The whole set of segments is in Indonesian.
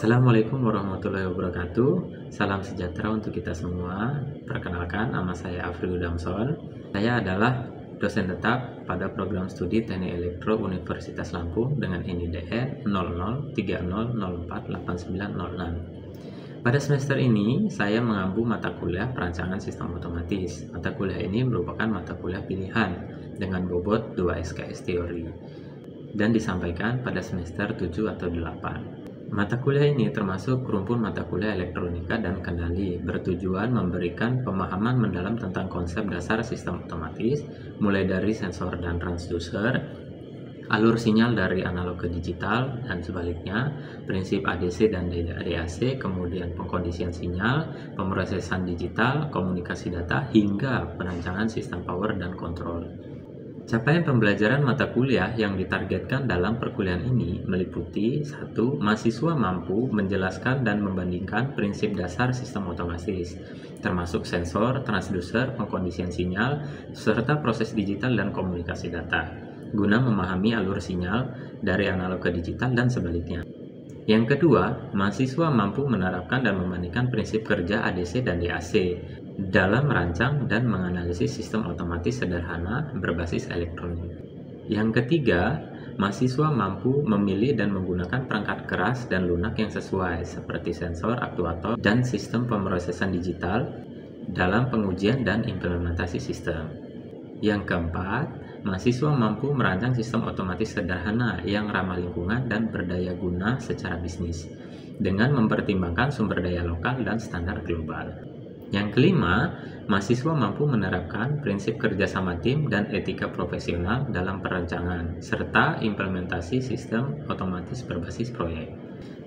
Assalamualaikum warahmatullahi wabarakatuh. Salam sejahtera untuk kita semua. Perkenalkan, nama saya Afril Damson. Saya adalah dosen tetap pada program studi Teknik Elektro Universitas Lampung dengan NIDN 0030048906. Pada semester ini, saya mengampu mata kuliah perancangan sistem otomatis. Mata kuliah ini merupakan mata kuliah pilihan dengan bobot 2 SKS teori dan disampaikan pada semester 7 atau 8. Mata kuliah ini termasuk rumpun mata kuliah elektronika dan kendali, bertujuan memberikan pemahaman mendalam tentang konsep dasar sistem otomatis, mulai dari sensor dan transducer, alur sinyal dari analog ke digital dan sebaliknya, prinsip ADC dan DAC, kemudian pengkondisian sinyal, pemrosesan digital, komunikasi data, hingga perancangan sistem power dan kontrol. Capaian pembelajaran mata kuliah yang ditargetkan dalam perkuliahan ini meliputi 1. Mahasiswa mampu menjelaskan dan membandingkan prinsip dasar sistem otomatis, termasuk sensor, transducer, pengkondisian sinyal, serta proses digital dan komunikasi data, guna memahami alur sinyal dari analog ke digital dan sebaliknya. Yang kedua, mahasiswa mampu menerapkan dan membandingkan prinsip kerja ADC dan DAC dalam merancang dan menganalisis sistem otomatis sederhana berbasis elektronik. Yang ketiga, mahasiswa mampu memilih dan menggunakan perangkat keras dan lunak yang sesuai seperti sensor, aktuator, dan sistem pemrosesan digital dalam pengujian dan implementasi sistem. Yang keempat, mahasiswa mampu merancang sistem otomatis sederhana yang ramah lingkungan dan berdaya guna secara bisnis, dengan mempertimbangkan sumber daya lokal dan standar global. Yang kelima, mahasiswa mampu menerapkan prinsip kerjasama tim dan etika profesional dalam perancangan, serta implementasi sistem otomatis berbasis proyek.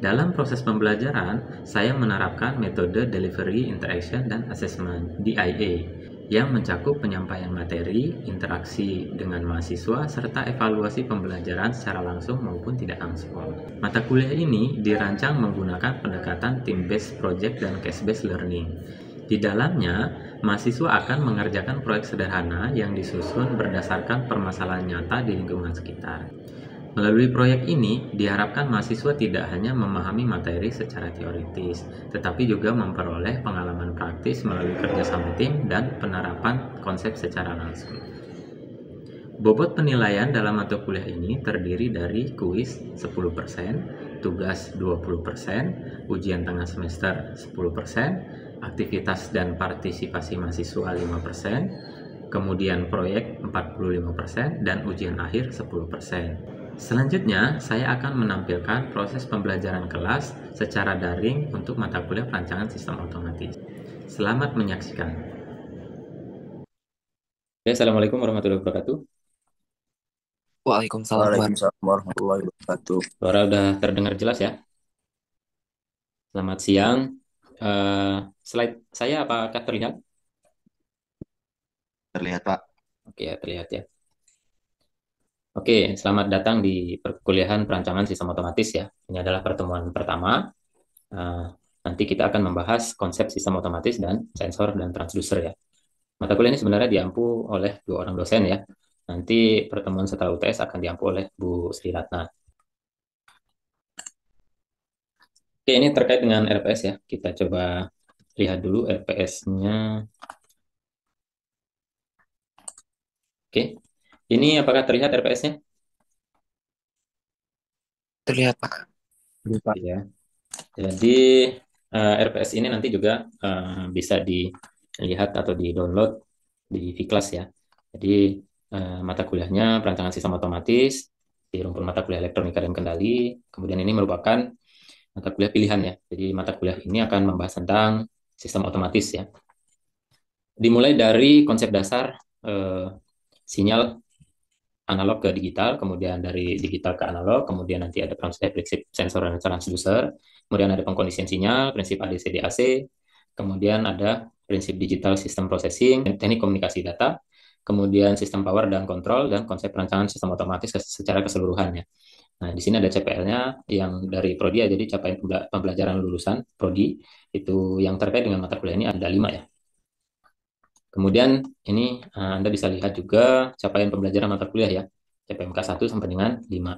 Dalam proses pembelajaran, saya menerapkan metode Delivery, Interaction, dan Assessment (DIA) yang mencakup penyampaian materi, interaksi dengan mahasiswa, serta evaluasi pembelajaran secara langsung maupun tidak langsung. Mata kuliah ini dirancang menggunakan pendekatan team-based project dan case-based learning. Di dalamnya, mahasiswa akan mengerjakan proyek sederhana yang disusun berdasarkan permasalahan nyata di lingkungan sekitar. Melalui proyek ini, diharapkan mahasiswa tidak hanya memahami materi secara teoritis, tetapi juga memperoleh pengalaman praktis melalui kerjasama tim dan penerapan konsep secara langsung. Bobot penilaian dalam mata kuliah ini terdiri dari kuis 10%, tugas 20%, ujian tengah semester 10%, aktivitas dan partisipasi mahasiswa 5%, kemudian proyek 45%, dan ujian akhir 10%. Selanjutnya, saya akan menampilkan proses pembelajaran kelas secara daring untuk mata kuliah perancangan sistem otomatis. Selamat menyaksikan. Assalamualaikum warahmatullahi wabarakatuh. Waalaikumsalam Waalaikumsalam warahmatullahi wabarakatuh. Suara udah terdengar jelas ya? Selamat siang. Slide saya apakah terlihat? Terlihat, Pak. Oke, ya, terlihat ya. Oke, selamat datang di perkuliahan perancangan sistem otomatis ya. Ini adalah pertemuan pertama. Nanti kita akan membahas konsep sistem otomatis dan sensor dan transducer ya. Mata kuliah ini sebenarnya diampu oleh 2 orang dosen ya. Nanti pertemuan setelah UTS akan diampu oleh Bu Sri Ratna. Oke, ini terkait dengan RPS ya. Kita coba lihat dulu RPS-nya. Oke, ini apakah terlihat RPS-nya? Terlihat, Pak. Ya. Jadi RPS ini nanti juga bisa dilihat atau di-download di Vclass ya. Jadi mata kuliahnya perancangan sistem otomatis di rumpun mata kuliah elektronika dan kendali. Kemudian ini merupakan mata kuliah pilihan ya. Jadi mata kuliah ini akan membahas tentang sistem otomatis ya. Dimulai dari konsep dasar sinyal analog ke digital, kemudian dari digital ke analog, kemudian nanti ada prinsip sensor dan transducer, kemudian ada pengkondisian sinyal, prinsip ADC-DAC, kemudian ada prinsip digital system processing, teknik komunikasi data, kemudian sistem power dan kontrol, dan konsep perancangan sistem otomatis secara keseluruhannya. Nah, di sini ada CPL-nya yang dari Prodi ya, jadi capaian pembelajaran lulusan Prodi, itu yang terkait dengan mata kuliah ini ada 5 ya. Kemudian ini Anda bisa lihat juga capaian pembelajaran mata kuliah ya, CPMK 1 sampai dengan 5.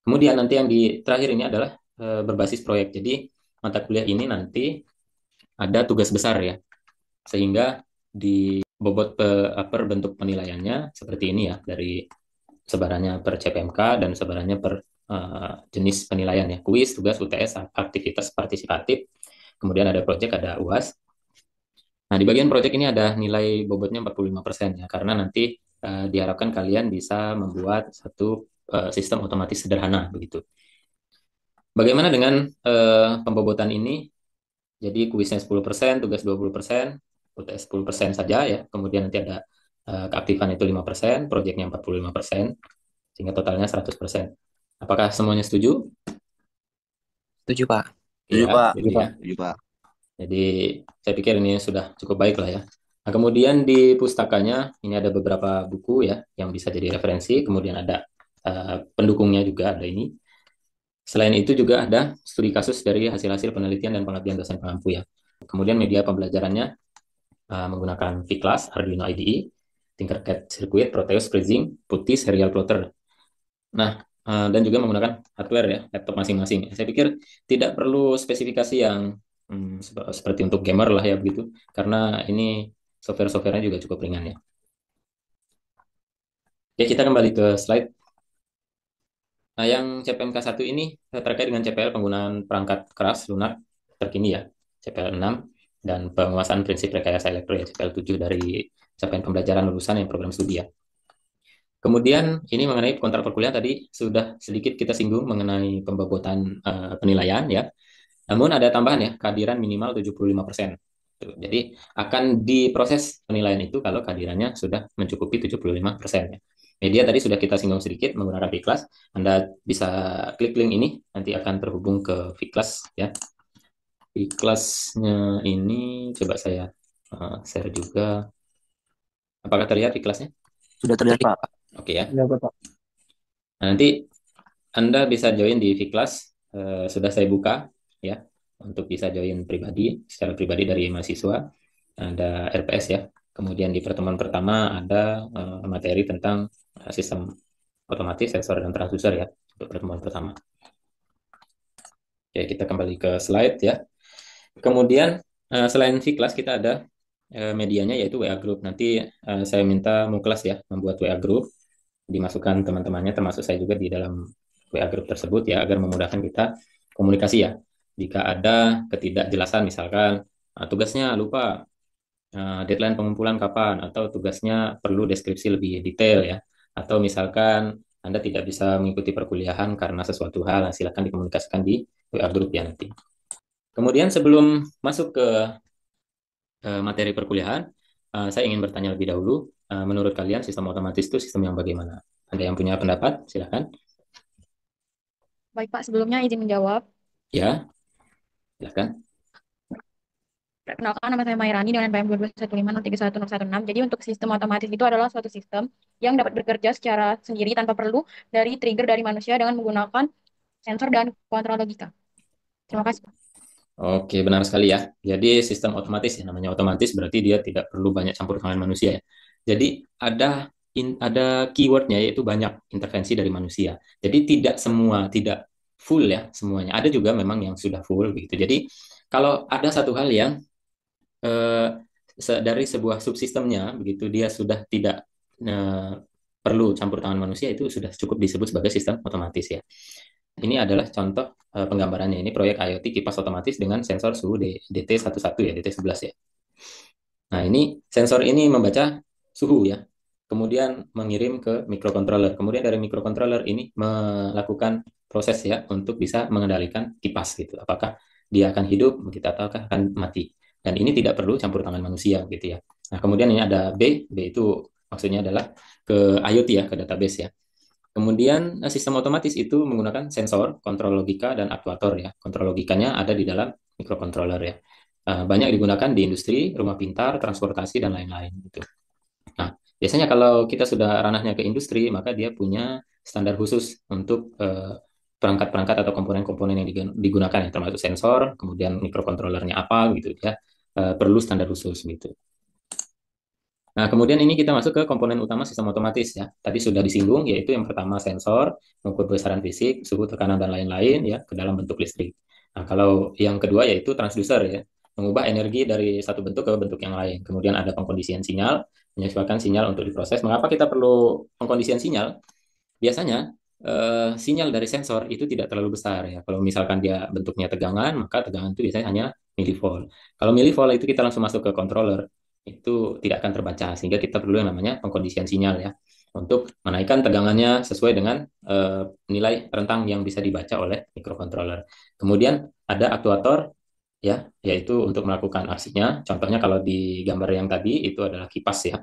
Kemudian nanti yang di terakhir ini adalah berbasis proyek. Jadi mata kuliah ini nanti ada tugas besar ya, sehingga di bobot per bentuk penilaiannya seperti ini ya, dari sebarannya per CPMK dan sebarannya per jenis penilaian ya, kuis, tugas, UTS, aktivitas partisipatif, kemudian ada proyek, ada UAS. Nah, di bagian proyek ini ada nilai bobotnya 45% ya, karena nanti diharapkan kalian bisa membuat satu sistem otomatis sederhana begitu. Bagaimana dengan pembobotan ini? Jadi kuisnya 10%, tugas 20%, UTS 10% saja ya. Kemudian nanti ada keaktifan itu 5%, proyeknya 45%, sehingga totalnya 100%. Apakah semuanya setuju? Setuju, Pak. Setuju, Ya, Pak. gitu ya. Setuju, Pak. Jadi saya pikir ini sudah cukup baik lah ya. Nah, kemudian di pustakanya ini ada beberapa buku ya yang bisa jadi referensi. Kemudian ada pendukungnya juga ada ini. Selain itu juga ada studi kasus dari hasil-hasil penelitian dan pengabdian dosen pengampu ya. Kemudian media pembelajarannya menggunakan V-Class, Arduino IDE, Tinkercad Circuit, Proteus, Freezing, Putih, Serial Plotter. Nah, dan juga menggunakan hardware ya, laptop masing-masing. Saya pikir tidak perlu spesifikasi yang seperti untuk gamer lah ya begitu, karena ini software-softwarenya juga cukup ringan ya. Oke, kita kembali ke slide. Nah, yang CPMK 1 ini terkait dengan CPL penggunaan perangkat keras lunak terkini ya, CPL 6, dan penguasaan prinsip rekayasa elektro ya, CPL 7 dari capaian pembelajaran lulusan yang program studi ya. Kemudian ini mengenai kontrak perkuliahan tadi sudah sedikit kita singgung mengenai pembobotan penilaian ya. Namun ada tambahan ya, kehadiran minimal 75%. Jadi akan diproses penilaian itu kalau kehadirannya sudah mencukupi 75% ya. Media tadi sudah kita singgung sedikit menggunakan V-Class. Anda bisa klik link ini, nanti akan terhubung ke V-Class ya. V-Class-nya ini coba saya share juga. Apakah terlihat V-Class-nya? Sudah terlihat, Pak. Oke ya. Ya, Pak. Nah, nanti Anda bisa join di V-Class. Sudah saya buka ya untuk bisa join pribadi, secara pribadi dari mahasiswa. Ada RPS ya. Kemudian di pertemuan pertama ada materi tentang sistem otomatis, sensor, dan transducer ya untuk pertemuan pertama. Oke, kita kembali ke slide ya. Kemudian selain V-Class kita ada medianya yaitu WA Group. Nanti saya minta Muklas ya membuat WA Group, dimasukkan teman-temannya termasuk saya juga di dalam WA Group tersebut ya agar memudahkan kita komunikasi ya. Jika ada ketidakjelasan misalkan tugasnya lupa, deadline pengumpulan kapan, atau tugasnya perlu deskripsi lebih detail ya, atau misalkan Anda tidak bisa mengikuti perkuliahan karena sesuatu hal, silakan dikomunikasikan di WA Group ya nanti. Kemudian sebelum masuk ke materi perkuliahan, saya ingin bertanya lebih dahulu, menurut kalian sistem otomatis itu sistem yang bagaimana? Ada yang punya pendapat? Silakan. Baik, Pak. Sebelumnya izin menjawab. Ya, silakan. Perkenalkan, nama saya Mairani dengan NPM 221503116. Jadi untuk sistem otomatis itu adalah suatu sistem yang dapat bekerja secara sendiri tanpa perlu dari trigger dari manusia dengan menggunakan sensor dan kontrol logika. Terima kasih. Oke, benar sekali ya. Jadi sistem otomatis ya, namanya otomatis berarti dia tidak perlu banyak campur tangan manusia ya. Jadi ada keywordnya yaitu banyak intervensi dari manusia. Jadi tidak full ya semuanya. Ada juga memang yang sudah full begitu. Jadi kalau ada satu hal yang eh, dari sebuah subsistemnya begitu dia sudah tidak perlu campur tangan manusia, itu sudah cukup disebut sebagai sistem otomatis ya. Ini adalah contoh penggambarannya. Ini proyek IoT kipas otomatis dengan sensor suhu DT11 ya, DT11 ya. Nah, ini sensor ini membaca suhu ya. Kemudian mengirim ke microcontroller. Kemudian dari microcontroller ini melakukan proses ya untuk bisa mengendalikan kipas gitu. Apakah dia akan hidup begitu ataukah akan mati. Dan ini tidak perlu campur tangan manusia gitu ya. Nah, kemudian ini ada B itu maksudnya adalah ke IoT ya, ke database ya. Kemudian sistem otomatis itu menggunakan sensor, kontrol logika, dan aktuator ya. Kontrol logikanya ada di dalam microcontroller ya. Banyak digunakan di industri, rumah pintar, transportasi, dan lain-lain gitu. Nah, biasanya kalau kita sudah ranahnya ke industri, maka dia punya standar khusus untuk perangkat-perangkat atau komponen-komponen yang digunakan ya, termasuk sensor, kemudian microcontrollernya apa gitu ya. Perlu standar khusus gitu. Nah, kemudian ini kita masuk ke komponen utama sistem otomatis ya. Tadi sudah disinggung, yaitu yang pertama sensor, mengukur besaran fisik, suhu, tekanan, dan lain-lain ya ke dalam bentuk listrik. Nah, kalau yang kedua yaitu transducer ya, mengubah energi dari satu bentuk ke bentuk yang lain. Kemudian ada pengkondisian sinyal, menyesuaikan sinyal untuk diproses. Mengapa kita perlu pengkondisian sinyal? Biasanya sinyal dari sensor itu tidak terlalu besar ya. Kalau misalkan dia bentuknya tegangan, maka tegangan itu biasanya hanya milivolt. Kalau milivolt itu kita langsung masuk ke controller, itu tidak akan terbaca sehingga kita perlu yang namanya pengkondisian sinyal ya untuk menaikkan tegangannya sesuai dengan nilai rentang yang bisa dibaca oleh microcontroller. Kemudian ada aktuator ya, yaitu untuk melakukan aksinya. Contohnya kalau di gambar yang tadi itu adalah kipas ya.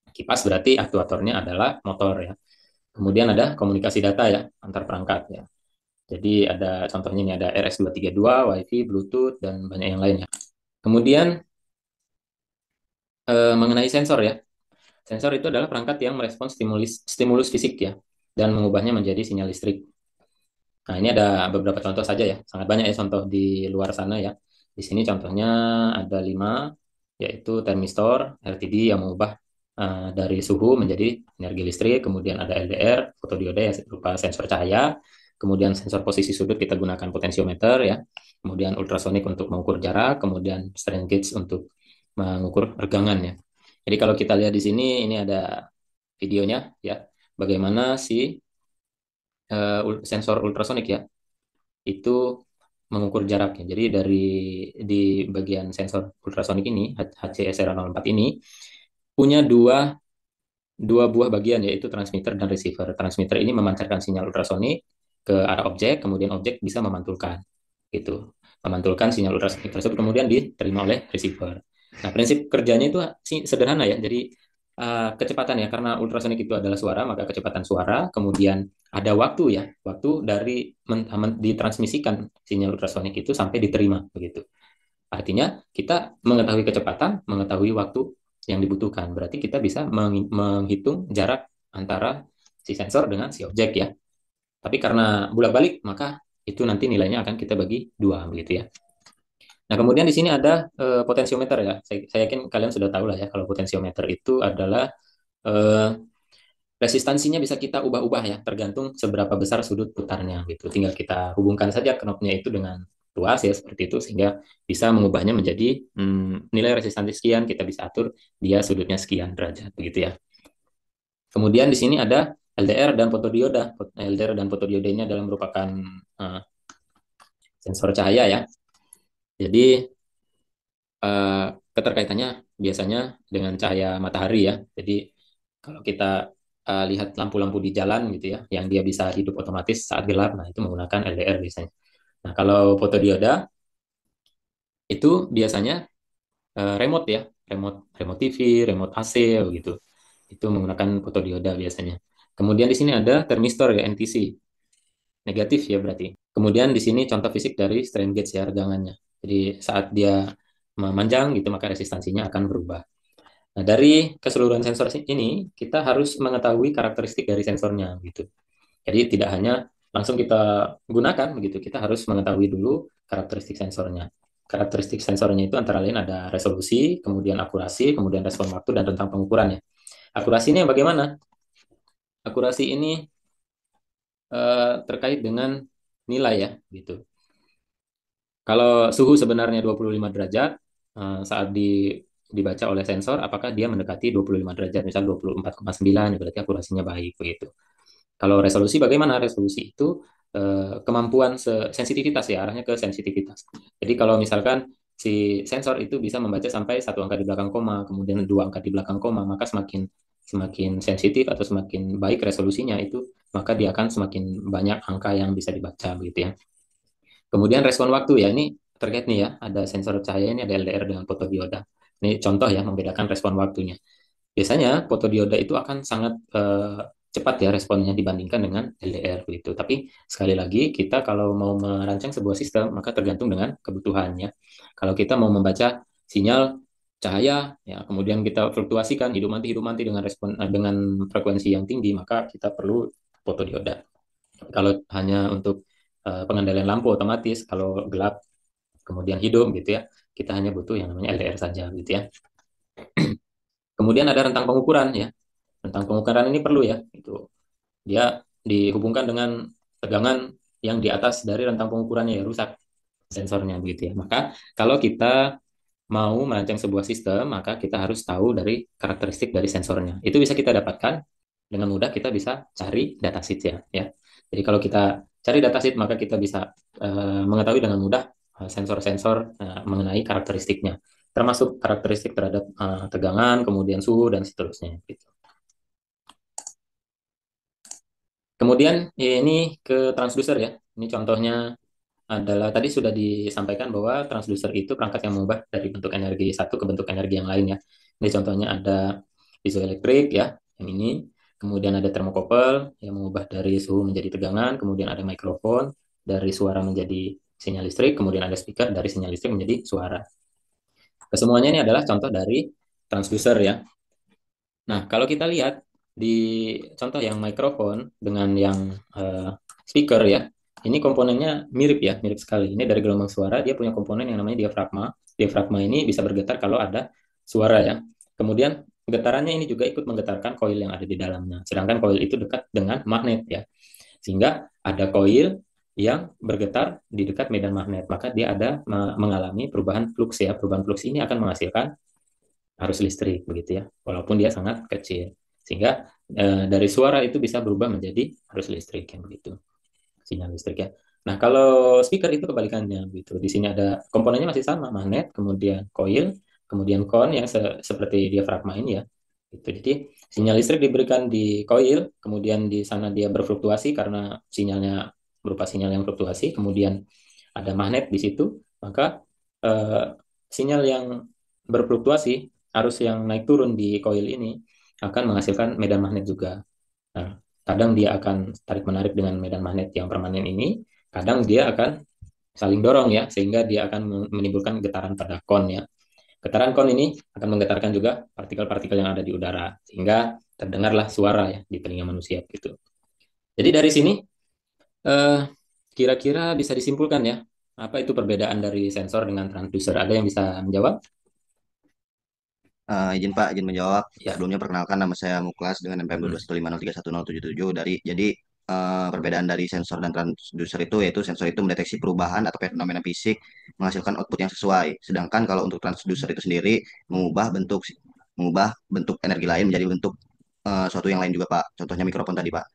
Kipas berarti aktuatornya adalah motor ya. Kemudian ada komunikasi data ya antar perangkat ya. Jadi ada contohnya ini ada RS232, WiFi, Bluetooth dan banyak yang lainnya. Kemudian mengenai sensor ya. Sensor itu adalah perangkat yang merespons stimulus fisik ya dan mengubahnya menjadi sinyal listrik. Nah, ini ada beberapa contoh saja ya. Sangat banyak ya contoh di luar sana ya. Di sini contohnya ada 5 yaitu termistor LTD yang mengubah dari suhu menjadi energi listrik, kemudian ada LDR, fotodiode yang berupa sensor cahaya, kemudian sensor posisi sudut kita gunakan potensiometer ya, kemudian ultrasonik untuk mengukur jarak, kemudian strain gauge untuk mengukur regangan ya. Jadi kalau kita lihat di sini ini ada videonya ya, bagaimana si sensor ultrasonik ya itu mengukur jaraknya. Jadi di bagian sensor ultrasonik ini HCSR04 ini punya dua buah bagian yaitu transmitter dan receiver. Transmitter ini memancarkan sinyal ultrasonik ke arah objek, kemudian objek bisa memantulkan gitu. Memantulkan sinyal ultrasonik tersebut kemudian diterima oleh receiver. Nah, prinsip kerjanya itu sederhana ya. Jadi kecepatan ya, karena ultrasonik itu adalah suara, maka kecepatan suara, kemudian ada waktu ya, waktu dari ditransmisikan sinyal ultrasonik itu sampai diterima begitu. Artinya kita mengetahui kecepatan, mengetahui waktu yang dibutuhkan. Berarti kita bisa menghitung jarak antara si sensor dengan si objek ya. Tapi karena bolak-balik, maka itu nanti nilainya akan kita bagi dua begitu ya. Nah, kemudian di sini ada potensiometer ya. Saya yakin kalian sudah tahu lah ya kalau potensiometer itu adalah eh, resistansinya bisa kita ubah-ubah ya, tergantung seberapa besar sudut putarnya gitu. Tinggal kita hubungkan saja knopnya itu dengan luas ya seperti itu sehingga bisa mengubahnya menjadi nilai resistansi sekian, kita bisa atur dia sudutnya sekian derajat begitu ya. Kemudian di sini ada LDR dan fotodioda. LDR dan fotodioda ini adalah merupakan eh, sensor cahaya ya. Jadi keterkaitannya biasanya dengan cahaya matahari ya. Jadi kalau kita lihat lampu-lampu di jalan gitu ya, yang dia bisa hidup otomatis saat gelap, nah itu menggunakan LDR biasanya. Nah, kalau fotodioda itu biasanya remote ya, remote remote TV, remote AC gitu. Itu menggunakan fotodioda biasanya. Kemudian di sini ada termistor ya, NTC. Negatif ya berarti. Kemudian di sini contoh fisik dari strain gauge ya, regangannya. Jadi saat dia memanjang gitu maka resistansinya akan berubah. Nah, dari keseluruhan sensor ini kita harus mengetahui karakteristik dari sensornya gitu. Jadi tidak hanya langsung kita gunakan begitu, kita harus mengetahui dulu karakteristik sensornya. Karakteristik sensornya itu antara lain ada resolusi, kemudian akurasi, kemudian respon waktu dan rentang pengukurannya. Akurasi ini bagaimana? Akurasi ini terkait dengan nilai ya gitu. Kalau suhu sebenarnya 25 derajat saat dibaca oleh sensor apakah dia mendekati 25 derajat misal 24,9 berarti akurasinya baik begitu. Kalau resolusi bagaimana? Resolusi itu kemampuan sensitivitas ya, arahnya ke sensitivitas. Jadi kalau misalkan si sensor itu bisa membaca sampai satu angka di belakang koma, kemudian dua angka di belakang koma, maka semakin semakin sensitif atau semakin baik resolusinya itu, maka dia akan semakin banyak angka yang bisa dibaca begitu ya. Kemudian respon waktu ya, ini terkait nih ya, ada sensor cahaya ini ada LDR dengan fotodioda. Ini contoh ya membedakan respon waktunya. Biasanya fotodioda itu akan sangat cepat ya responnya dibandingkan dengan LDR begitu. Tapi sekali lagi kita kalau mau merancang sebuah sistem maka tergantung dengan kebutuhannya. Kalau kita mau membaca sinyal cahaya ya kemudian kita fluktuasikan hidup mati dengan dengan frekuensi yang tinggi maka kita perlu fotodioda. Kalau hanya untuk pengendalian lampu otomatis kalau gelap kemudian hidup gitu ya kita hanya butuh yang namanya LDR saja gitu ya. Kemudian ada rentang pengukuran ya. Rentang pengukuran ini perlu ya. Itu dia dihubungkan dengan tegangan yang di atas dari rentang pengukurannya ya rusak sensornya begitu ya. Maka kalau kita mau merancang sebuah sistem, maka kita harus tahu dari karakteristik dari sensornya. Itu bisa kita dapatkan dengan mudah, kita bisa cari datasheet ya. Jadi kalau kita cari datasheet, maka kita bisa mengetahui dengan mudah sensor-sensor mengenai karakteristiknya, termasuk karakteristik terhadap tegangan, kemudian suhu dan seterusnya. Gitu. Kemudian ini ke transducer ya. Ini contohnya adalah tadi sudah disampaikan bahwa transducer itu perangkat yang mengubah dari bentuk energi satu ke bentuk energi yang lain ya. Ini contohnya ada piezoelektrik ya, yang ini. Kemudian ada termokopel yang mengubah dari suhu menjadi tegangan. Kemudian ada mikrofon dari suara menjadi sinyal listrik. Kemudian ada speaker dari sinyal listrik menjadi suara. Kesemuanya ini adalah contoh dari transducer ya. Nah, kalau kita lihat di contoh yang mikrofon dengan yang speaker ya, ini komponennya mirip ya, mirip sekali. Ini dari gelombang suara, dia punya komponen yang namanya diafragma. Diafragma ini bisa bergetar kalau ada suara ya. Kemudian getarannya ini juga ikut menggetarkan koil yang ada di dalamnya. Sedangkan koil itu dekat dengan magnet ya. Sehingga ada koil yang bergetar di dekat medan magnet, maka dia ada mengalami perubahan flux ya. Perubahan flux ini akan menghasilkan arus listrik begitu ya, walaupun dia sangat kecil. Sehingga dari suara itu bisa berubah menjadi arus listrik yang begitu, sinyal listrik ya. Nah, kalau speaker itu kebalikannya gitu. Di sini ada komponennya masih sama, magnet, kemudian coil, kemudian kon yang seperti diafragma ini ya. Gitu. Jadi sinyal listrik diberikan di coil, kemudian di sana dia berfluktuasi karena sinyalnya berupa sinyal yang fluktuasi, kemudian ada magnet di situ, maka sinyal yang berfluktuasi, arus yang naik turun di coil ini akan menghasilkan medan magnet juga. Nah, kadang dia akan tarik-menarik dengan medan magnet yang permanen ini, kadang dia akan saling dorong ya, sehingga dia akan menimbulkan getaran pada kon ya. Getaran kon ini akan menggetarkan juga partikel-partikel yang ada di udara, sehingga terdengarlah suara ya di telinga manusia gitu. Jadi dari sini eh, kira-kira bisa disimpulkan ya, apa itu perbedaan dari sensor dengan transducer? Ada yang bisa menjawab? Izin Pak, izin menjawab. Ya. Sebelumnya perkenalkan nama saya Muklas dengan NPM Hmm. 215031077 dari perbedaan dari sensor dan transducer itu yaitu sensor itu mendeteksi perubahan atau fenomena fisik menghasilkan output yang sesuai. Sedangkan kalau untuk transducer itu sendiri mengubah bentuk energi lain menjadi bentuk suatu yang lain juga Pak. Contohnya mikrofon tadi Pak.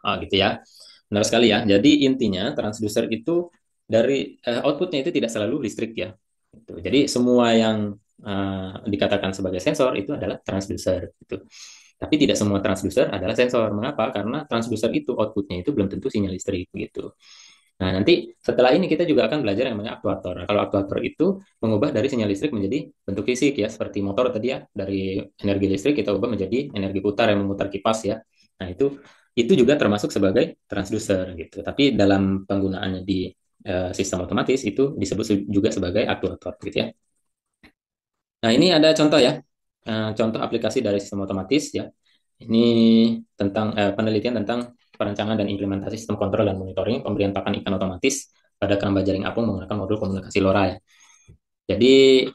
Oh, gitu ya. Benar sekali ya. Jadi intinya transducer itu dari outputnya itu tidak selalu listrik ya. Gitu. Jadi semua yang dikatakan sebagai sensor itu adalah transducer. Gitu. Tapi tidak semua transducer adalah sensor. Mengapa? Karena transducer itu outputnya itu belum tentu sinyal listrik. Gitu. Nah, nanti setelah ini kita juga akan belajar yang namanya aktuator. Nah, kalau aktuator itu mengubah dari sinyal listrik menjadi bentuk fisik ya, seperti motor tadi ya, dari energi listrik kita ubah menjadi energi putar yang memutar kipas ya. Nah, itu juga termasuk sebagai transducer gitu. Tapi dalam penggunaannya di sistem otomatis itu disebut juga sebagai aktuator gitu ya. Nah, ini ada contoh ya. Contoh aplikasi dari sistem otomatis ya. Ini tentang penelitian tentang perancangan dan implementasi sistem kontrol dan monitoring pemberian pakan ikan otomatis pada keramba jaring apung menggunakan modul komunikasi LoRa ya. Jadi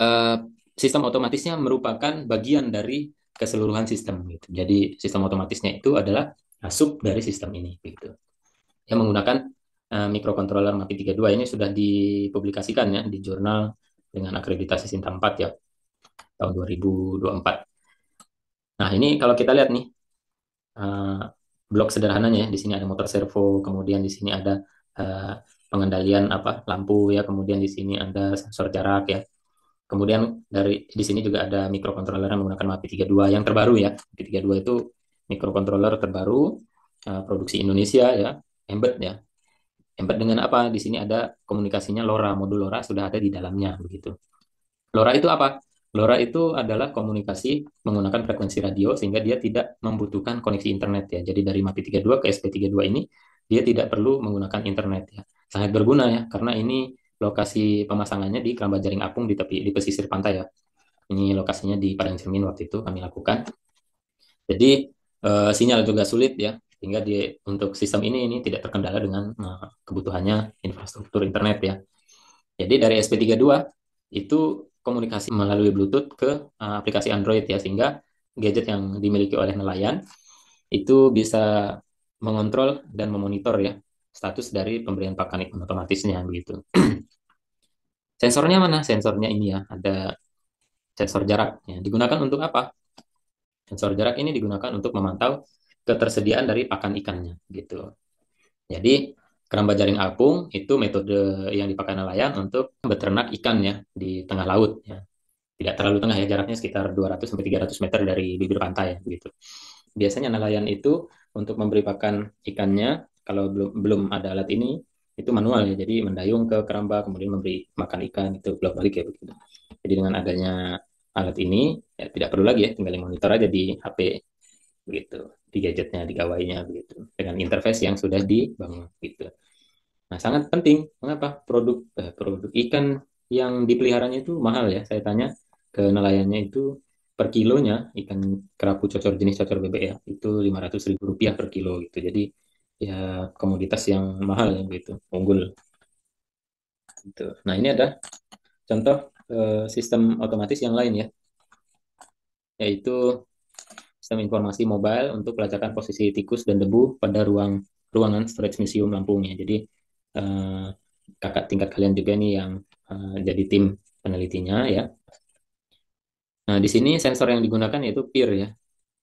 eh, sistem otomatisnya merupakan bagian dari keseluruhan sistem gitu. Jadi sistem otomatisnya itu adalah sub dari sistem ini gitu. Yang menggunakan microcontroller MAPI 32 ini sudah dipublikasikan ya di jurnal dengan akreditasi Sinta 4 ya tahun 2024. Nah, ini kalau kita lihat nih uh, blok sederhananya ya. Di sini ada motor servo, kemudian di sini ada uh, pengendalian apa lampu ya, kemudian di sini ada sensor jarak ya. Kemudian di sini juga ada microcontroller yang menggunakan MAPI 32 yang terbaru ya. MAPI 32 itu microcontroller terbaru produksi Indonesia ya, embed ya. Embed dengan apa? Di sini ada komunikasinya LoRa, modul LoRa sudah ada di dalamnya begitu. LoRa itu apa? LoRa itu adalah komunikasi menggunakan frekuensi radio sehingga dia tidak membutuhkan koneksi internet ya. Jadi dari MAPI 32 ke SP32 ini dia tidak perlu menggunakan internet ya. Sangat berguna ya karena ini lokasi pemasangannya di keramba jaring apung di tepi di pesisir pantai ya. Ini lokasinya di Padang Cermin waktu itu kami lakukan. Jadi sinyal juga sulit ya sehingga untuk sistem ini tidak terkendala dengan kebutuhannya infrastruktur internet ya. Jadi dari SP32 itu komunikasi melalui Bluetooth ke aplikasi Android ya, sehingga gadget yang dimiliki oleh nelayan itu bisa mengontrol dan memonitor ya status dari pemberian pakan ikan otomatisnya begitu. Sensornya mana? Sensornya ini ya, ada sensor jarak. Ya. Digunakan untuk apa? Sensor jarak ini digunakan untuk memantau ketersediaan dari pakan ikannya gitu. Jadi keramba jaring apung itu metode yang dipakai nelayan untuk beternak ikan ya di tengah laut ya. Tidak terlalu tengah ya, jaraknya sekitar 200 sampai 300 meter dari bibir pantai ya begitu. Biasanya nelayan itu untuk memberi pakan ikannya kalau belum belum ada alat ini itu manual ya. Jadi mendayung ke keramba kemudian memberi makan ikan itu bolak-balik ya begitu. Jadi dengan adanya alat ini ya tidak perlu lagi ya, tinggal monitor aja di HP begitu, di gadgetnya, di gawainya begitu, dengan interface yang sudah dibangun gitu. Nah, sangat penting. Mengapa? Produk ikan yang dipeliharanya itu mahal ya. Saya tanya ke nelayannya itu per kilonya ikan kerapu cocor jenis cocor bebek ya itu 500.000 rupiah per kilo gitu. Jadi ya komoditas yang mahal ya gitu, unggul gitu. Nah, ini ada contoh sistem otomatis yang lain ya, yaitu sistem informasi mobile untuk pelacakan posisi tikus dan debu pada ruangan storage museum Lampung ya. Jadi eh, kakak tingkat kalian juga nih yang jadi tim penelitinya ya. Nah, di sini sensor yang digunakan yaitu PIR ya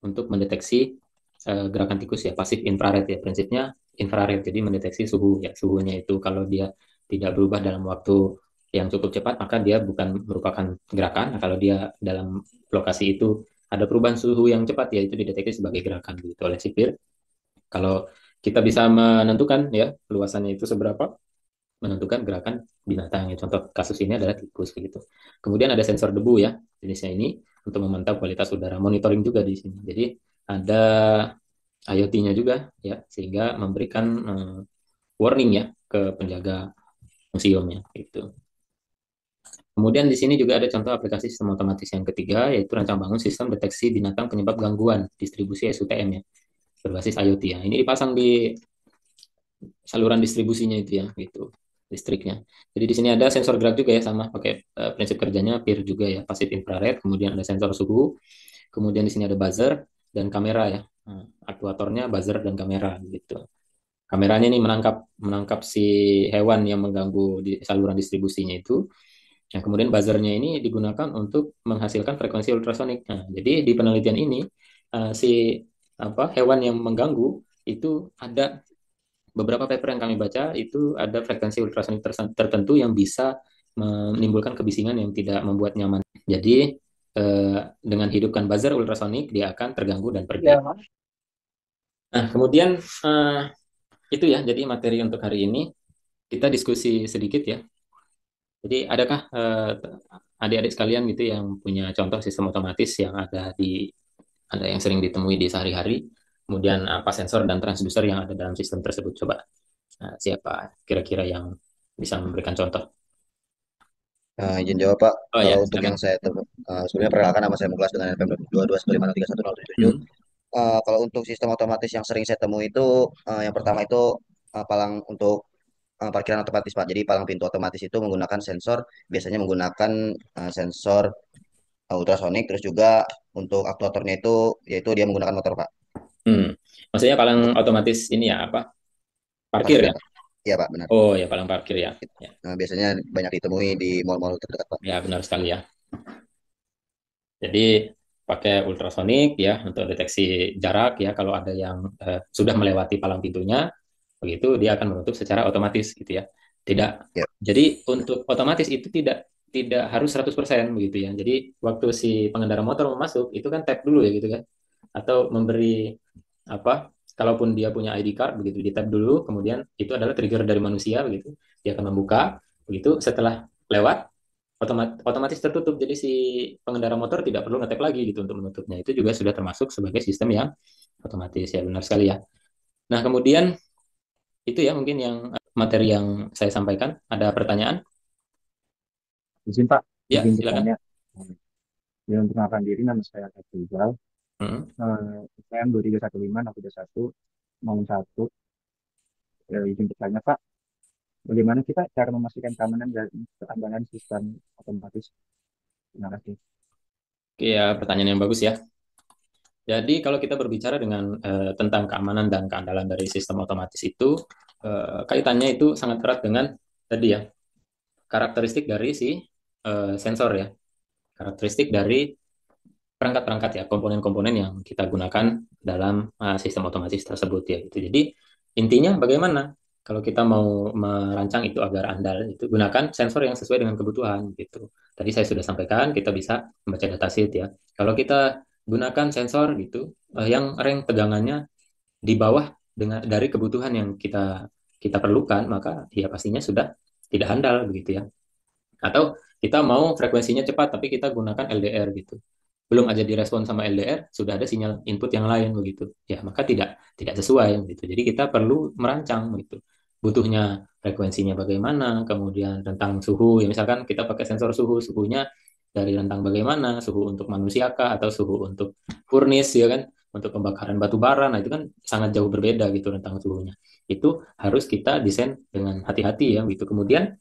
untuk mendeteksi gerakan tikus ya, pasif infrared ya. Prinsipnya infrared, jadi mendeteksi suhu ya. Suhunya itu kalau dia tidak berubah dalam waktu yang cukup cepat, maka dia bukan merupakan gerakan. Nah, kalau dia dalam lokasi itu ada perubahan suhu yang cepat ya, itu dideteksi sebagai gerakan gitu oleh si PIR. Kalau kita bisa menentukan ya luasannya itu seberapa, menentukan gerakan binatang. Ya. Contoh kasus ini adalah tikus begitu. Kemudian ada sensor debu ya, jenisnya ini untuk memantau kualitas udara, monitoring juga di sini. Jadi ada IoT-nya juga ya, sehingga memberikan warning ya ke penjaga museumnya itu. Kemudian di sini juga ada contoh aplikasi sistem otomatis yang ketiga, yaitu rancang bangun sistem deteksi binatang penyebab gangguan distribusi SUTM ya, berbasis IoT ya. Ini dipasang di saluran distribusinya itu ya, gitu, listriknya. Jadi di sini ada sensor gerak juga ya, sama pakai prinsip kerjanya PIR juga ya, pasif infrared. Kemudian ada sensor suhu. Kemudian di sini ada buzzer dan kamera ya. Nah, aktuatornya buzzer dan kamera gitu. Kameranya ini menangkap menangkap si hewan yang mengganggu di saluran distribusinya itu. Yang kemudian buzzernya ini digunakan untuk menghasilkan frekuensi ultrasonik. Nah, jadi di penelitian ini si apa hewan yang mengganggu itu ada beberapa paper yang kami baca itu ada frekuensi ultrasonik tertentu yang bisa menimbulkan kebisingan yang tidak membuat nyaman. Jadi dengan hidupkan buzzer ultrasonik dia akan terganggu dan pergi. Ya. Nah, kemudian itu ya, jadi materi untuk hari ini kita diskusi sedikit ya. Jadi adakah adik-adik sekalian gitu yang punya contoh sistem otomatis yang ada yang sering ditemui di sehari-hari, kemudian apa sensor dan transducer yang ada dalam sistem tersebut? Coba siapa kira-kira yang bisa memberikan contoh? Izin jawab Pak. Oh Kalau ya, untuk silakan. yang saya sebenarnya perkenalkan nama saya Muglas dengan NPM 221503107. Hmm. Kalau untuk sistem otomatis yang sering saya temui itu yang pertama itu palang untuk parkiran otomatis Pak. Jadi palang pintu otomatis itu menggunakan sensor, biasanya menggunakan sensor ultrasonik, terus juga untuk aktuatornya itu yaitu dia menggunakan motor Pak. Hmm. Maksudnya palang otomatis ini ya apa? Parkir ya? Parkiran Pak. Iya Pak, benar. Oh ya, palang parkir ya. Ya, Nah, biasanya banyak ditemui di mal-mal terdekat Pak. ya benar sekali ya. Jadi pakai ultrasonik ya untuk deteksi jarak ya kalau ada yang sudah melewati palang pintunya begitu dia akan menutup secara otomatis gitu ya. Tidak. Ya. Jadi untuk otomatis itu tidak tidak harus 100% begitu ya. Jadi waktu si pengendara motor mau masuk itu kan tap dulu ya gitu kan. Atau memberi apa kalaupun dia punya ID card begitu di tap dulu kemudian itu adalah trigger dari manusia begitu. Dia akan membuka begitu setelah lewat otomatis tertutup. Jadi si pengendara motor tidak perlu ngetek lagi gitu untuk menutupnya. Itu juga sudah termasuk sebagai sistem yang otomatis ya benar sekali ya. Nah, kemudian itu ya mungkin yang materi yang saya sampaikan. Ada pertanyaan? Izin Pak, Ya, izin silakan. bertanya. Ya, untuk mengenalkan diri, nama saya Rizal. Hmm. Saya 2315 satu izin bertanya Pak, bagaimana kita cara memastikan keamanan dan keamanan sistem otomatis? Terima kasih. Oke ya, pertanyaan yang bagus ya. Jadi kalau kita berbicara dengan tentang keamanan dan keandalan dari sistem otomatis itu, kaitannya itu sangat erat dengan tadi ya, karakteristik dari si sensor ya, karakteristik dari perangkat-perangkat ya, komponen-komponen yang kita gunakan dalam sistem otomatis tersebut ya gitu. Jadi intinya bagaimana kalau kita mau merancang itu agar andal itu gunakan sensor yang sesuai dengan kebutuhan gitu. Tadi saya sudah sampaikan kita bisa membaca datasheet ya. Kalau kita gunakan sensor gitu yang rank tegangannya di bawah dengan dari kebutuhan yang kita perlukan, maka ya pastinya sudah tidak handal begitu ya. Atau kita mau frekuensinya cepat tapi kita gunakan LDR gitu, belum aja direspon sama LDR sudah ada sinyal input yang lain begitu ya, maka tidak sesuai gitu. Jadi kita perlu merancang gitu, butuhnya frekuensinya bagaimana, kemudian tentang suhu ya, misalkan kita pakai sensor suhunya dari rentang bagaimana, suhu untuk manusia kah atau suhu untuk furnace ya kan, untuk pembakaran batu bara. Nah itu kan sangat jauh berbeda gitu rentang suhunya, itu harus kita desain dengan hati-hati ya gitu. Kemudian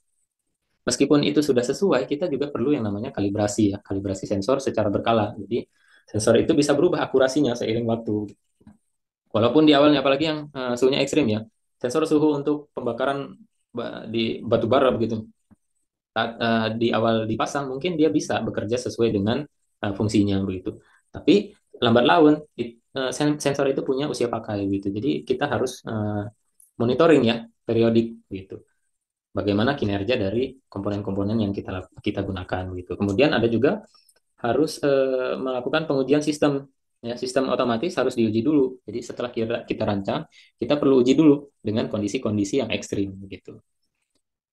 meskipun itu sudah sesuai, kita juga perlu yang namanya kalibrasi ya, kalibrasi sensor secara berkala. Jadi sensor itu bisa berubah akurasinya seiring waktu. Walaupun di awalnya, apalagi yang suhunya ekstrim ya, sensor suhu untuk pembakaran di batu bara begitu, di awal dipasang mungkin dia bisa bekerja sesuai dengan fungsinya begitu. Tapi lambat laun sensor itu punya usia pakai gitu. Jadi kita harus monitoring ya, periodik gitu, bagaimana kinerja dari komponen-komponen yang kita gunakan gitu. Kemudian ada juga harus melakukan pengujian sistem ya, sistem otomatis harus diuji dulu. Jadi setelah kita rancang, kita perlu uji dulu dengan kondisi-kondisi yang ekstrim gitu.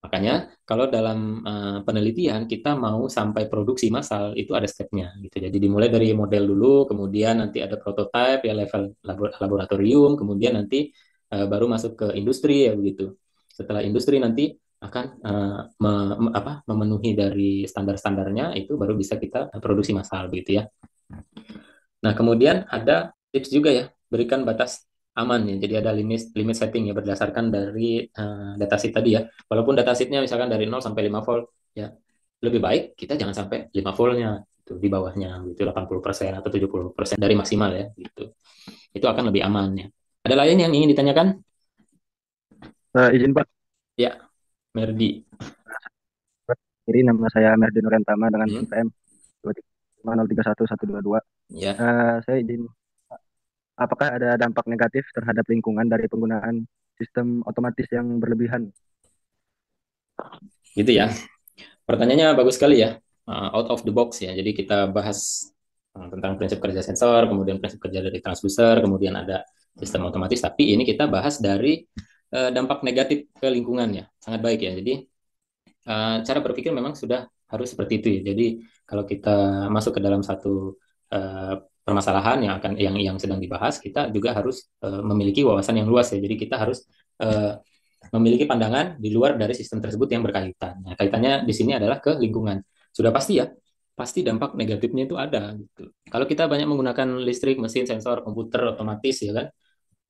Makanya kalau dalam penelitian kita mau sampai produksi massal itu ada stepnya gitu. Jadi dimulai dari model dulu, kemudian nanti ada prototype ya, level laboratorium, kemudian nanti baru masuk ke industri ya begitu. Setelah industri nanti akan memenuhi dari standar-standarnya, itu baru bisa kita produksi massal begitu ya. Nah, kemudian ada tips juga ya, berikan batas aman ya. Jadi ada limit limit setting ya, berdasarkan dari datasheet tadi ya. Walaupun datasheetnya misalkan dari 0 sampai 5 volt ya, lebih baik kita jangan sampai 5 voltnya itu, di bawahnya gitu, 80% atau 70% dari maksimal ya gitu. Itu akan lebih aman ya. Ada lain yang ingin ditanyakan? Izin Pak, Ya, Merdi. jadi nama saya Merdi Nurentama dengan Hmm, NPM 235031122. ya. Saya izin, apakah ada dampak negatif terhadap lingkungan dari penggunaan sistem otomatis yang berlebihan? Gitu ya. Pertanyaannya bagus sekali ya. Out of the box ya. Jadi kita bahas tentang prinsip kerja sensor, kemudian prinsip kerja dari transducer, kemudian ada sistem otomatis. Tapi ini kita bahas dari dampak negatif ke lingkungan ya. Sangat baik ya. Jadi cara berpikir memang sudah harus seperti itu ya. Jadi kalau kita masuk ke dalam satu permasalahan yang sedang dibahas, kita juga harus memiliki wawasan yang luas ya. Jadi kita harus memiliki pandangan di luar dari sistem tersebut yang berkaitan. Nah, kaitannya di sini adalah ke lingkungan. Sudah pasti ya, pasti dampak negatifnya itu ada gitu. Kalau kita banyak menggunakan listrik, mesin, sensor, komputer, otomatis ya kan,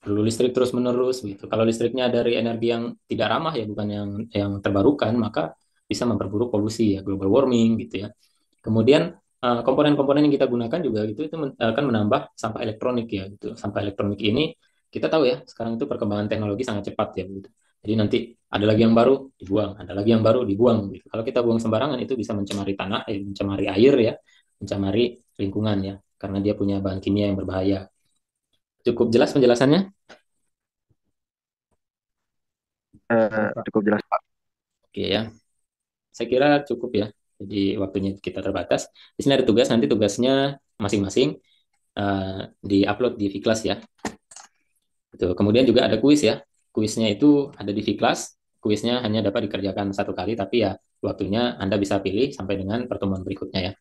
perlu listrik terus-menerus gitu. Kalau listriknya dari energi yang tidak ramah ya, bukan yang terbarukan, maka bisa memperburuk polusi ya, global warming gitu ya. Kemudian komponen-komponen yang kita gunakan juga gitu itu akan menambah sampah elektronik ya gitu. Sampah elektronik ini kita tahu ya, sekarang itu perkembangan teknologi sangat cepat ya gitu. Jadi nanti ada lagi yang baru dibuang, ada lagi yang baru dibuang gitu. Kalau kita buang sembarangan itu bisa mencemari tanah, mencemari air ya, mencemari lingkungan ya, karena dia punya bahan kimia yang berbahaya. Cukup jelas penjelasannya? Cukup jelas Pak. Oke ya, saya kira cukup ya. Jadi waktunya kita terbatas. Di sini ada tugas, nanti tugasnya masing-masing di-upload di Vclass ya. Itu. Kemudian juga ada kuis ya. Kuisnya itu ada di Vclass. Kuisnya hanya dapat dikerjakan satu kali, tapi ya waktunya Anda bisa pilih sampai dengan pertemuan berikutnya ya.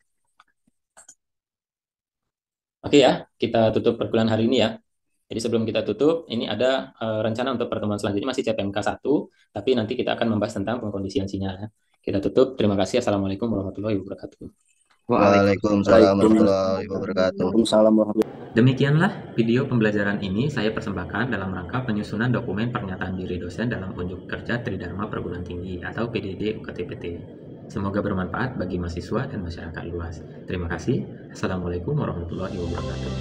Oke ya, kita tutup perkuliahan hari ini ya. Jadi sebelum kita tutup, ini ada rencana untuk pertemuan selanjutnya masih CPMK 1, tapi nanti kita akan membahas tentang pengkondisian sinyal ya. Kita tutup. Terima kasih. Assalamualaikum warahmatullahi wabarakatuh. Waalaikumsalam warahmatullahi wabarakatuh. Waalaikumsalam warahmatullahi. Demikianlah video pembelajaran ini saya persembahkan dalam rangka penyusunan dokumen pernyataan diri dosen dalam unjuk kerja Tridharma Perguruan Tinggi atau PDD UKTPT. Semoga bermanfaat bagi mahasiswa dan masyarakat luas. Terima kasih. Assalamualaikum warahmatullahi wabarakatuh.